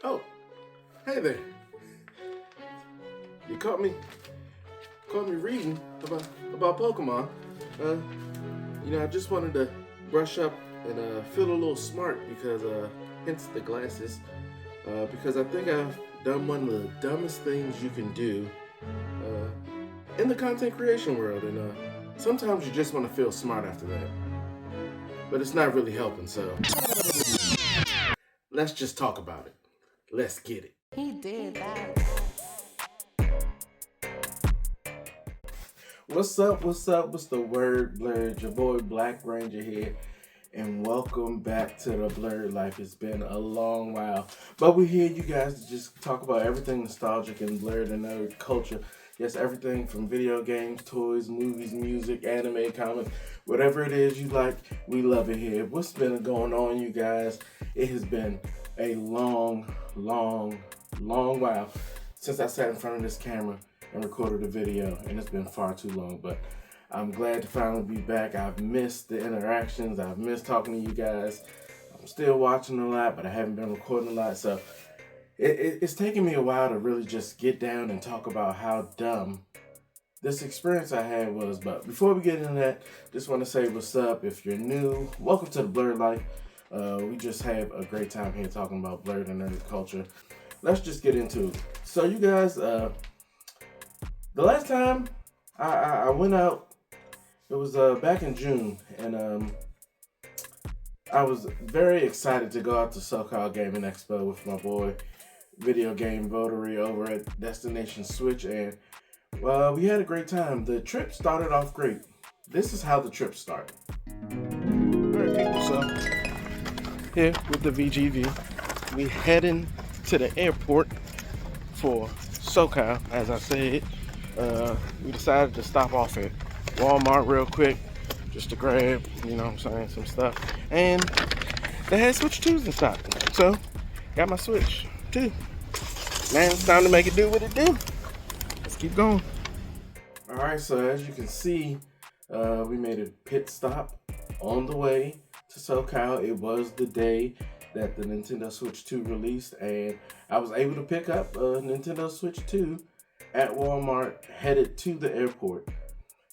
Oh, hey there. You caught me reading about Pokemon. Uh, I just wanted to brush up and feel a little smart because hence the glasses. Because I think I've done one of the dumbest things you can do in the content creation world, and sometimes you just want to feel smart after that. But it's not really helping, so let's just talk about it. Let's get it. He did that. What's up? What's the word, Blerd? Your boy Black Ranger here, and welcome back to the Blerd Life. It's been a long while, but we're here, you guys, to just talk about everything nostalgic and Blerd and nerd culture. Yes, everything from video games, toys, movies, music, anime, comics, whatever it is you like, we love it here. What's been going on, you guys? It has been a long while since I sat in front of this camera and recorded a video, and it's been far too long, but I'm glad to finally be back. I've missed the interactions. I've missed talking to you guys. I'm still watching a lot, but I haven't been recording a lot, so it's taken me a while to really just get down and talk about how dumb this experience I had was. But before we get into that, just want to say what's up. If you're new, welcome to the Blerd Life. We just have a great time here talking about Blerd and nerd culture. Let's just get into it. So you guys, the last time I went out, it was back in June, and I was very excited to go out to SOCAL Gaming Expo with my boy, video game votary over at Destination Switch, and we had a great time. The trip started off great. This is how the trip started. Alright people, so here with the VGV, we heading to the airport for SoCal. As I said, we decided to stop off at Walmart real quick just to grab, some stuff. And they had Switch 2s in stock. So, got my Switch 2. Man, it's time to make it do what it do. Let's keep going. Alright, so as you can see, we made a pit stop on the way to SoCal. It was the day that the Nintendo Switch 2 released, and I was able to pick up a Nintendo Switch 2 at Walmart, headed to the airport.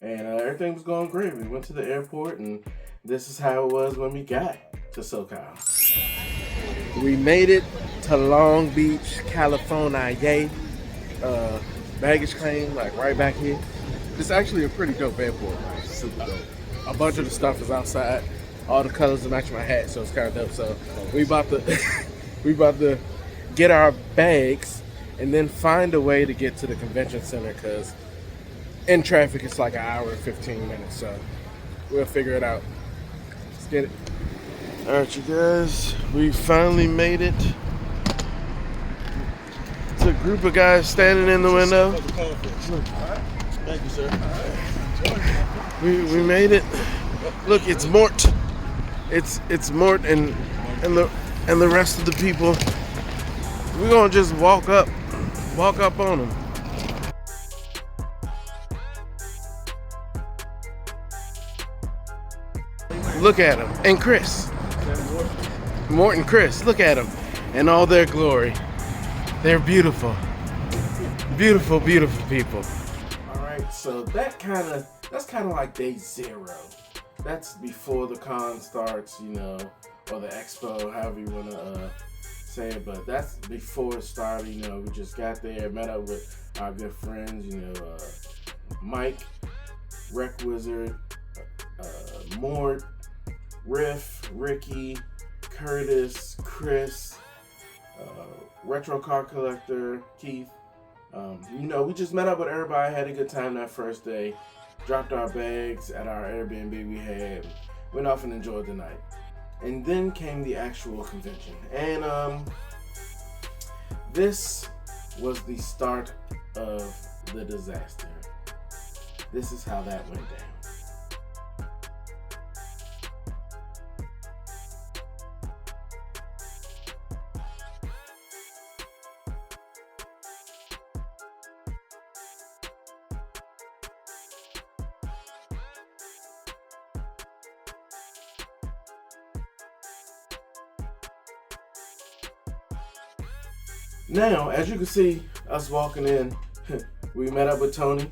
And everything was going great. We went to the airport, and this is how it was when we got to SoCal. We made it to Long Beach, California. Yay. Baggage claim, like right back here. It's actually a pretty dope airport. Like, super dope. A bunch of the stuff is outside. All the colors match my hat, so it's kind of dope. So we about to get our bags and then find a way to get to the convention center, because in traffic it's like an hour and 15 minutes. So we'll figure it out. Let's get it. All right, you guys, we finally made it. It's a group of guys standing in the window. Thank you, sir. We made it. Look, it's Mort. It's Mort and the rest of the people. We're gonna just walk up on them. Look at them. And Chris. Mort and Chris, look at them in all their glory. They're beautiful. Beautiful, beautiful people. Alright, so that's kind of like day 0. That's before the con starts, or the expo, however you want to say it. But that's before it started. We just got there, met up with our good friends, Mike, Rec Wizard, Mort, Riff, Ricky, Curtis, Chris, Retro Car Collector, Keith. We just met up with everybody, had a good time that first day, dropped our bags at our Airbnb we had, went off and enjoyed the night. And then came the actual convention. And this was the start of the disaster. This is how that went down. Now, as you can see, us walking in, we met up with Tony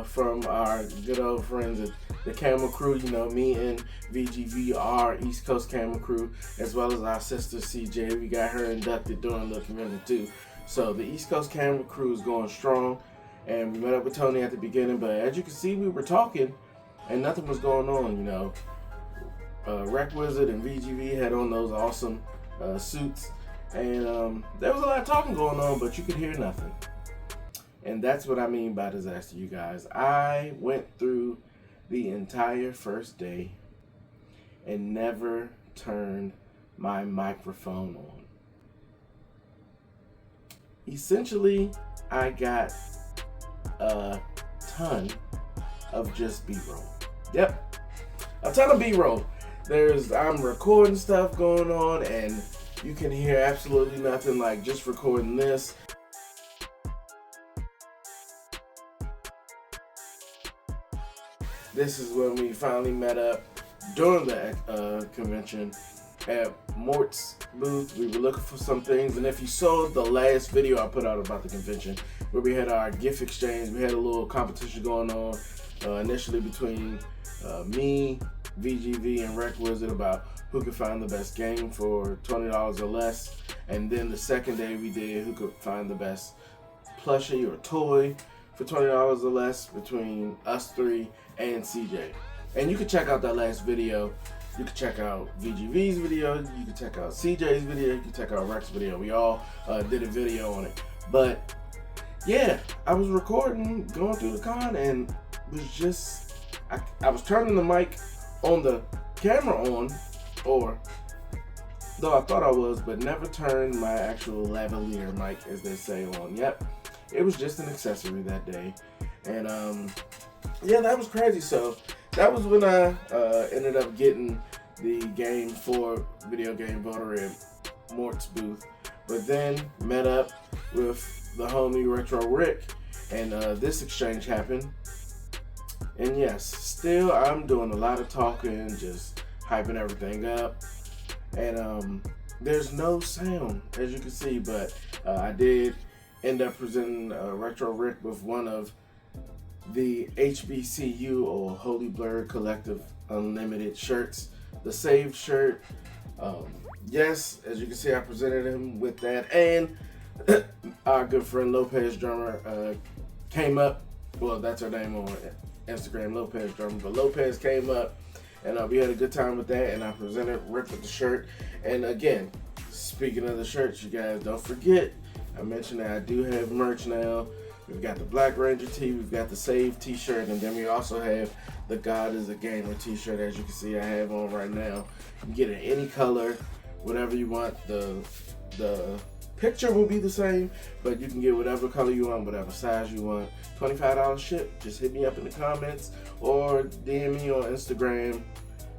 from our good old friends at the Camera Crew. You know, me and VGV, our East Coast Camera Crew, as well as our sister CJ. We got her inducted during the convention too. So the East Coast Camera Crew is going strong, and we met up with Tony at the beginning. But as you can see, we were talking, and nothing was going on. You know, Rec Wizard and VGV had on those awesome suits, and there was a lot of talking going on, but you could hear nothing. And that's what I mean by disaster, you guys. I went through the entire first day and never turned my microphone on. Essentially, I got a ton of just B-roll. Yep, a ton of B-roll. I'm recording stuff going on, and you can hear absolutely nothing, like just recording this. This is when we finally met up during the convention at Mort's booth. We were looking for some things, and if you saw the last video I put out about the convention, where we had our gift exchange, we had a little competition going on initially between me, VGV, and Rec Wizard about who could find the best game for $20 or less. And then the second day we did who could find the best plushie or toy for $20 or less between us three and CJ. And you can check out that last video. You can check out VGV's video, you can check out CJ's video, you can check out Rec's video. We all did a video on it. But yeah, I was recording, going through the con, and was just, I was turning the mic on the camera on, or though I thought I was, but never turned my actual lavalier mic, as they say, on. Yep, it was just an accessory that day. And yeah, that was crazy. So that was when I ended up getting the game for Video Game Voter at Mort's booth. But then met up with the homie Retro Rick, and this exchange happened. And yes, still I'm doing a lot of talking, just hyping everything up. And there's no sound, as you can see, but I did end up presenting Retro Rick with one of the HBCU, or Holy Blerd Collective Unlimited shirts, the saved shirt. Yes, as you can see, I presented him with that, and our good friend Lopez Drummer came up. Well, that's her name on Instagram, Lopez Drummer, but Lopez came up, and we had a good time with that, and I presented Rick with the shirt. And again, speaking of the shirts, you guys, don't forget, I mentioned that I do have merch now. We've got the Black Ranger tee, we've got the Save t-shirt, and then we also have the God is a Gamer t-shirt, as you can see I have on right now. You can get it any color, whatever you want. The picture will be the same, but you can get whatever color you want, whatever size you want. $25 ship. Just hit me up in the comments or DM me on Instagram,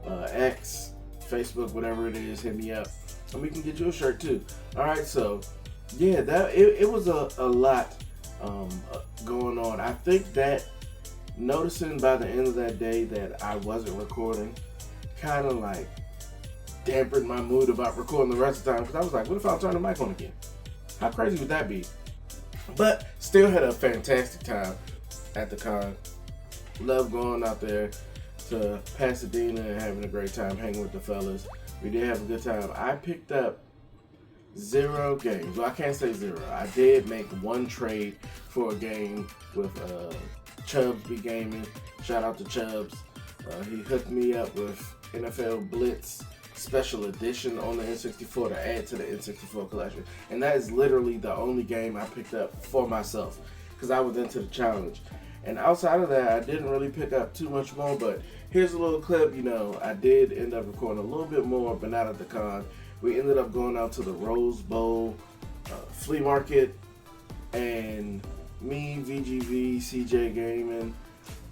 X, Facebook, whatever it is, hit me up, and we can get you a shirt too. Alright, so yeah, that it was a lot going on. I think that noticing by the end of that day that I wasn't recording kind of like dampened my mood about recording the rest of the time, because I was like, what if I'll turn the mic on again? How crazy would that be? But still had a fantastic time at the con. Love going out there to Pasadena and having a great time hanging with the fellas. We did have a good time. I picked up 0 games. Well, I can't say 0. I did make one trade for a game with Chubbs Be Gaming. Shout out to Chubbs. He hooked me up with NFL Blitz Special Edition on the N64 to add to the N64 collection. And that is literally the only game I picked up for myself, because I was into the challenge. And outside of that, I didn't really pick up too much more, but here's a little clip. You know, I did end up recording a little bit more, but not at the con. We ended up going out to the Rose Bowl flea market, and me, VGV, CJ Gaming,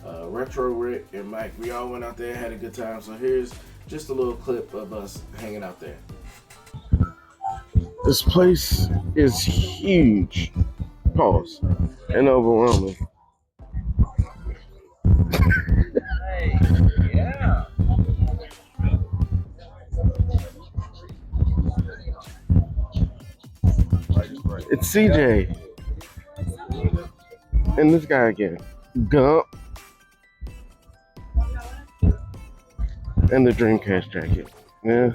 Retro Rick, and Mike, we all went out there, had a good time. So here's just a little clip of us hanging out there. This place is huge. Pause. And overwhelming. Hey, yeah. Like It's CJ. And this guy again. Gump. And the Dreamcast jacket. Yeah.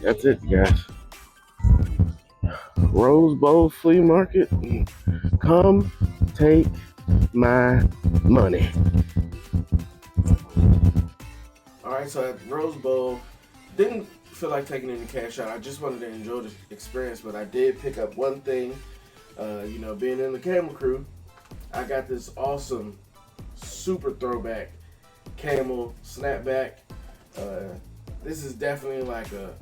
That's it, guys. Rose Bowl Flea Market. Come take my money. Alright, so at Rose Bowl, didn't feel like taking any cash out. I just wanted to enjoy the experience, but I did pick up one thing. Being in the camera crew, I got this awesome, super throwback camel snapback. This is definitely like a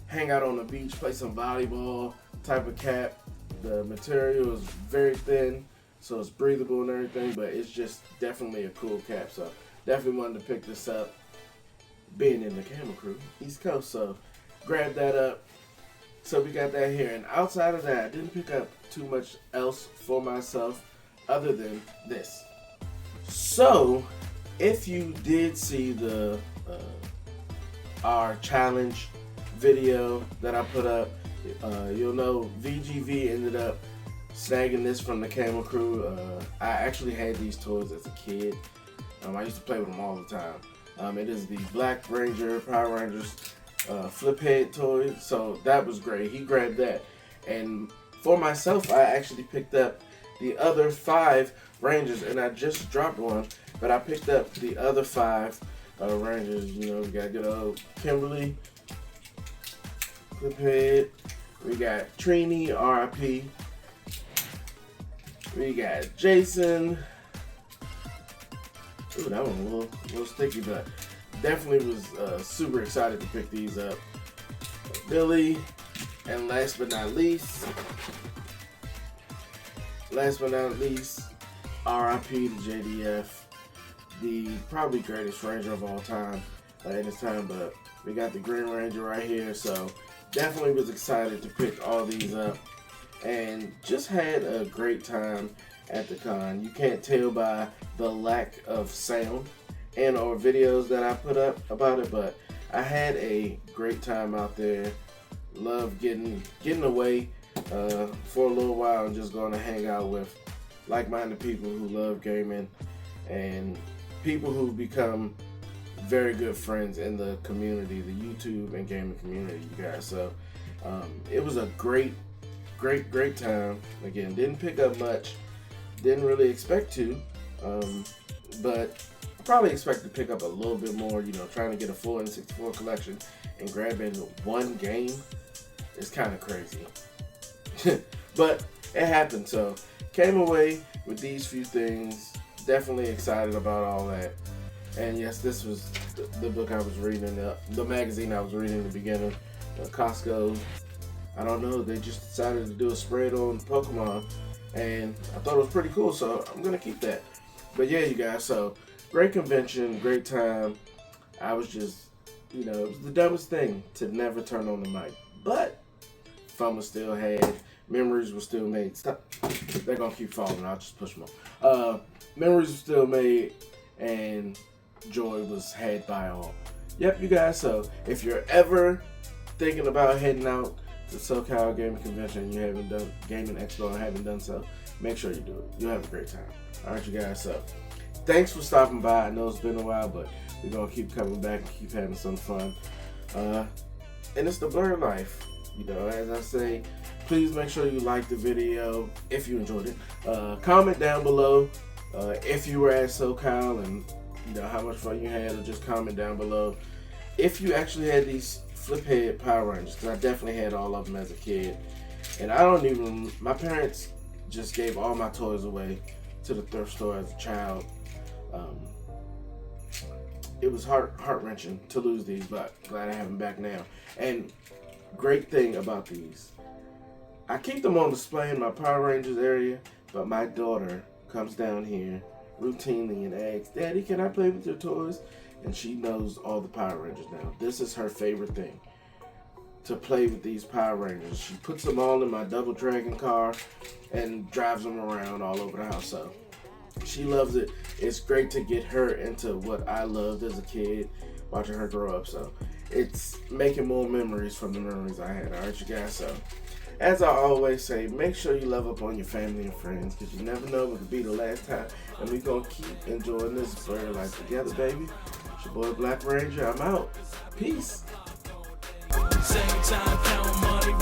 hang out on the beach, play some volleyball type of cap. The material is very thin, so it's breathable and everything, but it's just definitely a cool cap. So definitely wanted to pick this up. Being in the camera crew, East Coast, so grab that up. So we got that here, and outside of that, I didn't pick up too much else for myself other than this. So if you did see the our challenge video that I put up, you'll know VGV ended up snagging this from the camera crew. I actually had these toys as a kid. I used to play with them all the time. It is the Black Ranger Power Rangers flip head toy, so that was great. He grabbed that, and for myself, I actually picked up the other 5 Rangers, and I just dropped one, but I picked up the other 5 Rangers. We got good old Kimberly flip head. We got Trini RIP. We got Jason. Ooh, that one a little sticky, but definitely was super excited to pick these up. Billy, and last but not least, RIP to JDF, the probably greatest Ranger of all time in his time, but we got the Green Ranger right here, so definitely was excited to pick all these up, and just had a great time at the con. You can't tell by the lack of sound and or videos that I put up about it, but I had a great time out there. Love getting away for a little while and just going to hang out with like-minded people who love gaming and people who've become very good friends in the community, the YouTube and gaming community, you guys. So it was a great time. Again, didn't pick up much. Didn't really expect to, but I probably expect to pick up a little bit more, trying to get a full N64 collection and grabbing one game is kind of crazy. But it happened, so came away with these few things. Definitely excited about all that. And yes, this was the book I was reading, the magazine I was reading in the beginning. Costco, I don't know, they just decided to do a spread on Pokemon, and I thought it was pretty cool, so I'm gonna keep that. But yeah, you guys, so great convention, great time. I was just, it was the dumbest thing to never turn on the mic, but fun was still had, memories were still made. Stop, they're gonna keep falling, I'll just push them on. Memories were still made, and joy was had by all. Yep, you guys, so if you're ever thinking about heading out to SOCAL Gaming Convention and you haven't done Gaming Expo and haven't done so, make sure you do it. You'll have a great time. Alright, you guys, so thanks for stopping by. I know it's been a while, but we're going to keep coming back and keep having some fun. And it's the Blerd Life. As I say, please make sure you like the video if you enjoyed it. Comment down below if you were at SoCal and how much fun you had, or just comment down below if you actually had these flip head Power Rangers, because I definitely had all of them as a kid. And my parents just gave all my toys away to the thrift store as a child. It was heart-wrenching to lose these, but glad I have them back now. And great thing about these, I keep them on display in my Power Rangers area, but my daughter comes down here routinely and asks, "Daddy, can I play with your toys?" And she knows all the Power Rangers now. This is her favorite thing, to play with these Power Rangers. She puts them all in my Double Dragon car and drives them around all over the house. So she loves it. It's great to get her into what I loved as a kid, watching her grow up. So it's making more memories from the memories I had. All right, you guys. So As I always say, make sure you love up on your family and friends, because you never know when it could be the last time. And we going to keep enjoying this Blerd Life together, baby. It's your boy Black Ranger. I'm out. Peace. Same time, count money.